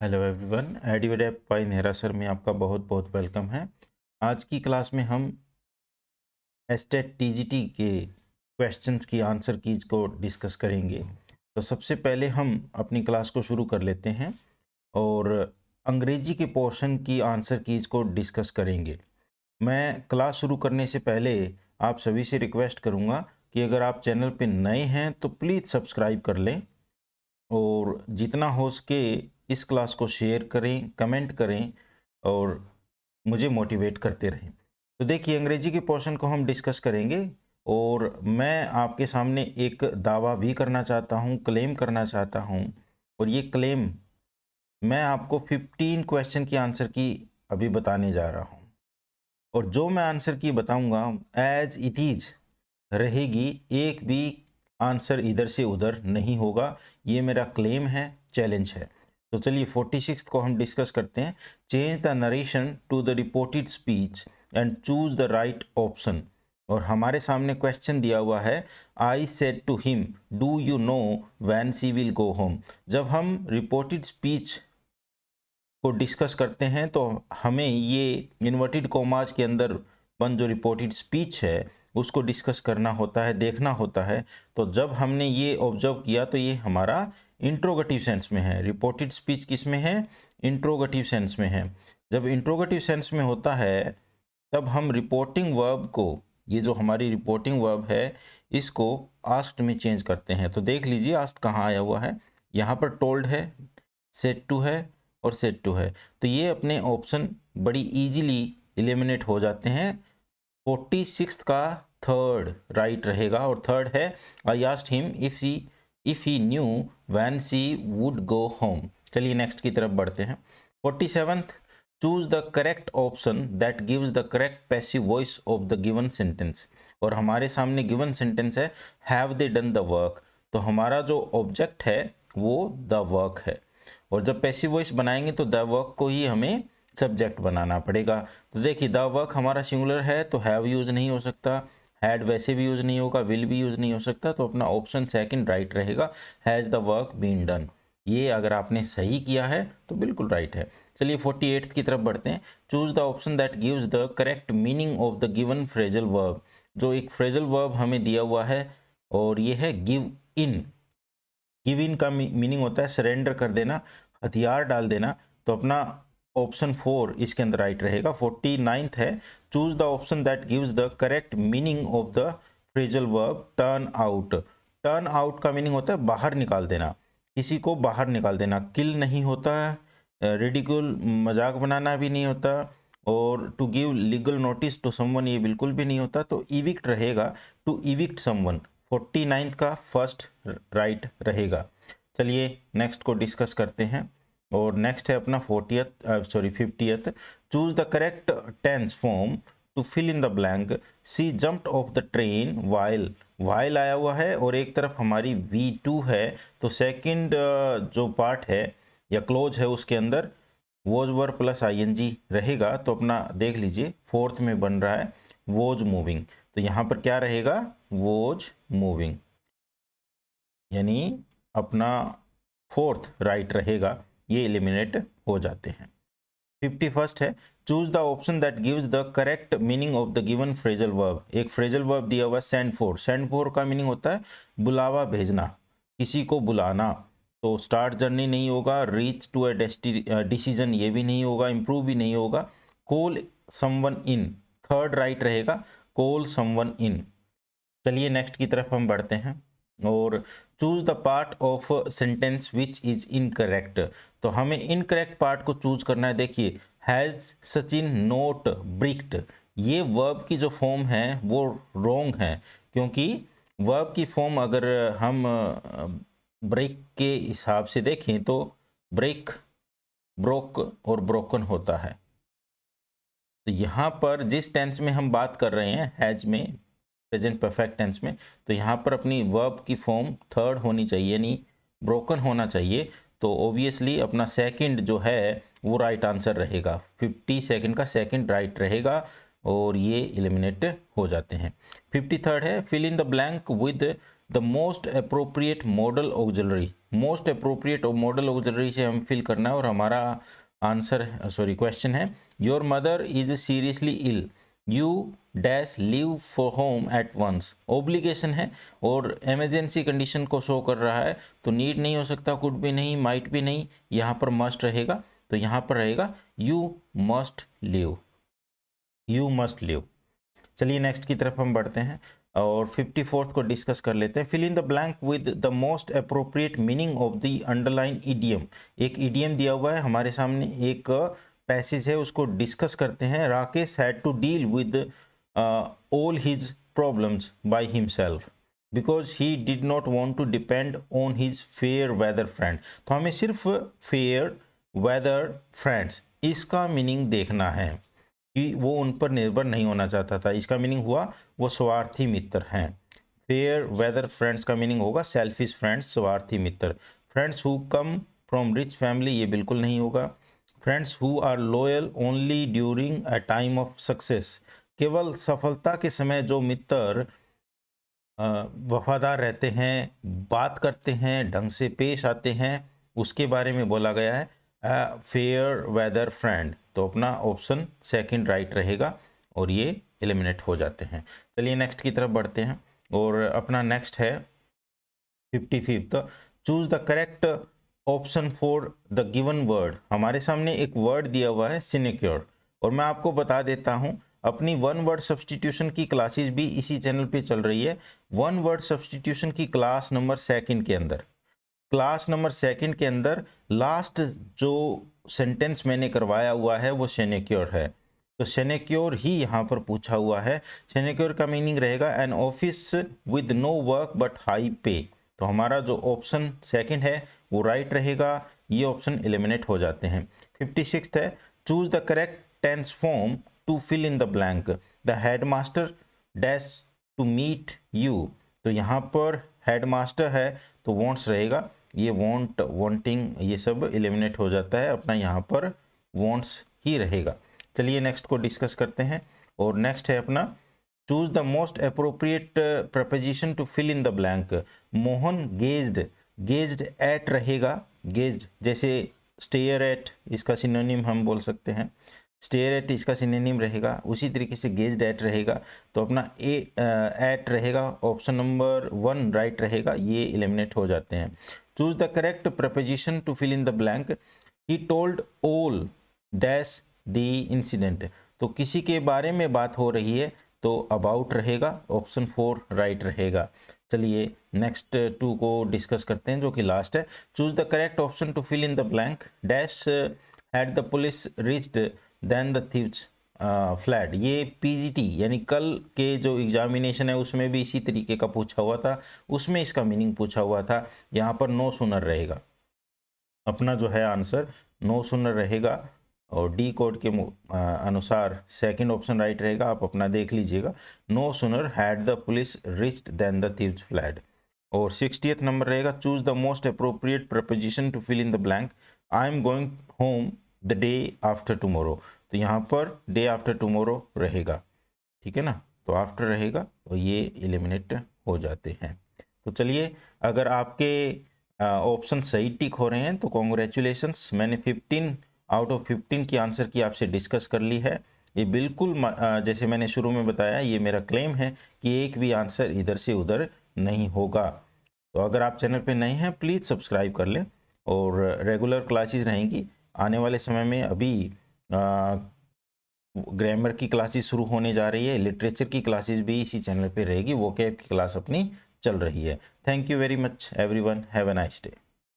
Hello everyone, एडीवेडेप by Nehra sir में आपका बहुत बहुत वेलकम है। आज की क्लास में हम एस्टेट टीजीटी के क्वेश्चंस की आंसर कीज को डिस्कस करेंगे। तो सबसे पहले हम अपनी क्लास को शुरू कर लेते हैं और अंग्रेजी के पोर्शन की आंसर कीज को डिस्कस करेंगे। मैं क्लास शुरू करने से पहले आप सभी से रिक्वेस्ट करूंगा कि अगर आप चैनल पे नए हैं तो प्लीज़ सब्सक्राइब कर लें और जितना हो सके इस क्लास को शेयर करें, कमेंट करें और मुझे मोटिवेट करते रहें। तो देखिए, अंग्रेजी के पोर्शन को हम डिस्कस करेंगे और मैं आपके सामने एक दावा भी करना चाहता हूं, क्लेम करना चाहता हूं। और ये क्लेम मैं आपको 15 क्वेश्चन की आंसर की अभी बताने जा रहा हूं और जो मैं आंसर की बताऊंगा एज इट इज रहेगी, एक भी आंसर इधर से उधर नहीं होगा। ये मेरा क्लेम है, चैलेंज है। तो चलिए 46 को हम डिस्कस करते हैं। Change the narration to the reported speech and choose the right option. और हमारे सामने क्वेश्चन दिया हुआ है, I said to him do you know when she will go home. जब हम रिपोर्टेड स्पीच को डिस्कस करते हैं तो हमें ये इन्वर्टेड कॉमास के अंदर जो रिपोर्टेड स्पीच है उसको डिस्कस करना होता है, देखना होता है। तो जब हमने ये ऑब्जर्व किया तो ये हमारा इंट्रोगेटिव सेंस में है। रिपोर्टेड स्पीच किस में है? इंट्रोगेटिव सेंस में है। जब इंट्रोगेटिव सेंस में होता है तब हम रिपोर्टिंग वर्ब को, ये जो हमारी रिपोर्टिंग वर्ब है, इसको आस्क्ड में चेंज करते हैं। तो देख लीजिए आस्क्ड कहाँ आया हुआ है। यहाँ पर टोल्ड है, सेड टू है और सेड टू है। तो ये अपने ऑप्शन बड़ी इजीली एलिमिनेट हो जाते हैं। 46 का थर्ड राइट रहेगा और थर्ड है, I asked him if he knew when she would go home. चलिए नेक्स्ट की तरफ बढ़ते हैं। 47th, choose the correct option that gives the correct passive voice of the given sentence. और हमारे सामने गिवन सेंटेंस है, have they done the work. तो हमारा जो ऑब्जेक्ट है वो द वर्क है और जब पैसिव वॉइस बनाएंगे तो द वर्क को ही हमें सब्जेक्ट बनाना पड़ेगा। तो देखिए, द वर्क हमारा सिंगुलर है तो हैव यूज नहीं हो सकता, हैड वैसे भी यूज नहीं होगा, विल भी यूज नहीं हो सकता। तो अपना ऑप्शन सेकंड राइट रहेगा, has the work been done. ये अगर आपने सही किया है तो बिल्कुल राइट है। चलिए 48 की तरफ बढ़ते हैं। Choose the option that gives the correct meaning of the given phrasal verb. जो एक फ्रेजल वर्ब हमें दिया हुआ है और ये है गिव इन। गिव इन का मीनिंग होता है सरेंडर कर देना, हथियार डाल देना। तो अपना ऑप्शन 4 इसके अंदर राइट रहेगा। 49th है, choose the option that gives the correct meaning of the phrasal verb turn out. Turn out का मीनिंग होता है बाहर निकाल देना, किसी को बाहर निकाल देना। किल नहीं होता, रिडिकुल मजाक बनाना भी नहीं होता, और to give legal notice to someone ये बिल्कुल भी नहीं होता। तो इविक्ट रहेगा, टू इविक्ट समवन। 49th का फर्स्ट राइट रहेगा। चलिए नेक्स्ट को डिस्कस करते हैं और नेक्स्ट है अपना 50th। Choose the correct tense form to fill in the blank. She jumped off the train while आया हुआ है और एक तरफ हमारी V2 है। तो सेकंड जो पार्ट है या क्लोज है उसके अंदर वॉज वर प्लस ING रहेगा। तो अपना देख लीजिए फोर्थ में बन रहा है वॉज मूविंग। तो यहाँ पर क्या रहेगा? वॉज मूविंग, यानी अपना फोर्थ राइट रहेगा। ये एलिमिनेट हो जाते हैं। 51st है, choose the option that gives the correct meaning of the given phrasal verb. एक फ्रेजल वर्ब दिया हुआ है सेंड फॉर। सेंड फॉर का मीनिंग होता है बुलावा भेजना, किसी को बुलाना। तो स्टार्ट जर्नी नहीं होगा, रीच टू अ डिसीजन ये भी नहीं होगा, इंप्रूव भी नहीं होगा। Call someone in, third right रहेगा, कॉल समवन इन। चलिए नेक्स्ट की तरफ हम बढ़ते हैं और choose the part of sentence which is incorrect. तो हमें इनकरेक्ट पार्ट को चूज करना है। देखिए, हैज सचिन नोट ब्रिक्ड, ये वर्ब की जो फॉर्म है वो रॉन्ग है, क्योंकि वर्ब की फॉर्म अगर हम ब्रेक के हिसाब से देखें तो ब्रेक, ब्रोक और ब्रोकन होता है। तो यहाँ पर जिस टेंस में हम बात कर रहे हैं, हैज में, प्रेजेंट परफेक्ट टेंस में, तो यहाँ पर अपनी वर्ब की फॉर्म थर्ड होनी चाहिए, यानी ब्रोकन होना चाहिए। तो ऑब्वियसली अपना सेकंड जो है वो राइट आंसर रहेगा। 52nd का सेकंड राइट रहेगा और ये एलिमिनेट हो जाते हैं। 53rd है, fill in the blank with the most appropriate modal auxiliary, most appropriate modal auxiliary से हम फिल करना है और हमारा आंसर क्वेश्चन है your mother is seriously ill, you dash leave for home at once. Obligation है और इमरजेंसी कंडीशन को शो कर रहा है, तो नीड नहीं हो सकता, कुड भी नहीं, माइट भी नहीं, यहाँ पर मस्ट रहेगा, तो यहाँ पर रहेगा you must leave, you must leave. चलिए नेक्स्ट की तरफ हम बढ़ते हैं और 54th को डिस्कस कर लेते हैं। Fill in the blank with the most appropriate meaning of the underline idiom. एक ईडियम दिया हुआ है हमारे सामने, एक पैसेज है, उसको डिस्कस करते हैं। Rakesh had to deal with all his problems by himself because he did not want to depend on his fair weather friend. तो हमें सिर्फ फेयर वेदर फ्रेंड्स इसका मीनिंग देखना है कि वो उन पर निर्भर नहीं होना चाहता था। इसका मीनिंग हुआ वो स्वार्थी मित्र हैं। फेयर वेदर फ्रेंड्स का मीनिंग होगा सेल्फिश फ्रेंड्स, स्वार्थी मित्र। Friends who come from rich family, ये बिल्कुल नहीं होगा। Friends who are loyal only during a time of success, केवल सफलता के समय जो मित्र वफादार रहते हैं, बात करते हैं, ढंग से पेश आते हैं, उसके बारे में बोला गया है फेयर वेदर फ्रेंड। तो अपना ऑप्शन सेकंड राइट रहेगा और ये एलिमिनेट हो जाते हैं। चलिए नेक्स्ट की तरफ बढ़ते हैं और अपना नेक्स्ट है 55th, choose the correct option for the given word. हमारे सामने एक वर्ड दिया हुआ है सिनेक्योर, और मैं आपको बता देता हूं अपनी वन वर्ड सब्सटीट्यूशन की क्लासेस भी इसी चैनल पे चल रही है। वन वर्ड सब्सटीट्यूशन की क्लास नंबर 2 के अंदर, क्लास नंबर 2 के अंदर लास्ट जो सेंटेंस मैंने करवाया हुआ है वो सिनेक्योर है। तो सिनेक्योर ही यहाँ पर पूछा हुआ है। सिनेक्योर का मीनिंग रहेगा an office with no work but high pay. तो हमारा जो ऑप्शन सेकंड है वो राइट रहेगा, ये ऑप्शन एलिमिनेट हो जाते हैं। 56th है choose the correct tense form to fill in the blank. The headmaster dash to meet you. तो यहाँ पर हेडमास्टर है तो वॉन्ट्स रहेगा, ये वॉन्ट, वॉन्टिंग, ये सब एलिमिनेट हो जाता है, अपना यहाँ पर वॉन्ट्स ही रहेगा। चलिए नेक्स्ट को डिस्कस करते हैं और नेक्स्ट है अपना choose the most appropriate preposition to fill in the blank. Mohan gazed, gazed at रहेगा, गेज्ड जैसे स्टेयर एट, इसका सिनोनिम हम बोल सकते हैं, स्टेयर एट इसका सिनोनिम रहेगा, उसी तरीके से गेज्ड एट रहेगा। तो अपना एट रहेगा, ऑप्शन नंबर 1 राइट रहेगा, ये एलिमिनेट हो जाते हैं। Choose the correct preposition to fill in the blank. He told all dash the incident. तो किसी के बारे में बात हो रही है तो अबाउट रहेगा, ऑप्शन 4 राइट रहेगा। चलिए नेक्स्ट 2 को डिस्कस करते हैं जो कि लास्ट है। Choose the correct option to fill in the blank. Dash had the police reached then the thieves fled. ये पीजीटी यानी कल के जो एग्जामिनेशन है उसमें भी इसी तरीके का पूछा हुआ था, उसमें इसका मीनिंग पूछा हुआ था। यहाँ पर नो सूनर रहेगा, अपना जो है आंसर नो सूनर रहेगा और डी कोड के अनुसार सेकंड ऑप्शन राइट रहेगा। आप अपना देख लीजिएगा, no sooner had the police reached then the thieves fled. और 60th नंबर रहेगा choose the most appropriate preposition to fill in the blank. I am going home the day after tomorrow. तो यहाँ per day after tomorrow रहेगा, ठीक है ना, तो after रहेगा और ये एलिमिनेट हो जाते हैं। तो चलिए अगर आपके ऑप्शन सही टिक हो रहे हैं तो कॉन्ग्रेचुलेशंस, मैंने 15 आउट ऑफ 15 की आंसर की आपसे डिस्कस कर ली है। ये बिल्कुल जैसे मैंने शुरू में बताया, ये मेरा क्लेम है कि एक भी आंसर इधर से उधर नहीं होगा। तो अगर आप चैनल पे नए हैं प्लीज़ सब्सक्राइब कर लें और रेगुलर क्लासेस रहेंगी आने वाले समय में। अभी ग्रामर की क्लासेस शुरू होने जा रही है, लिटरेचर की क्लासेस भी इसी चैनल पे रहेगी, वोकैब की क्लास अपनी चल रही है। Thank you very much everyone, have a nice day.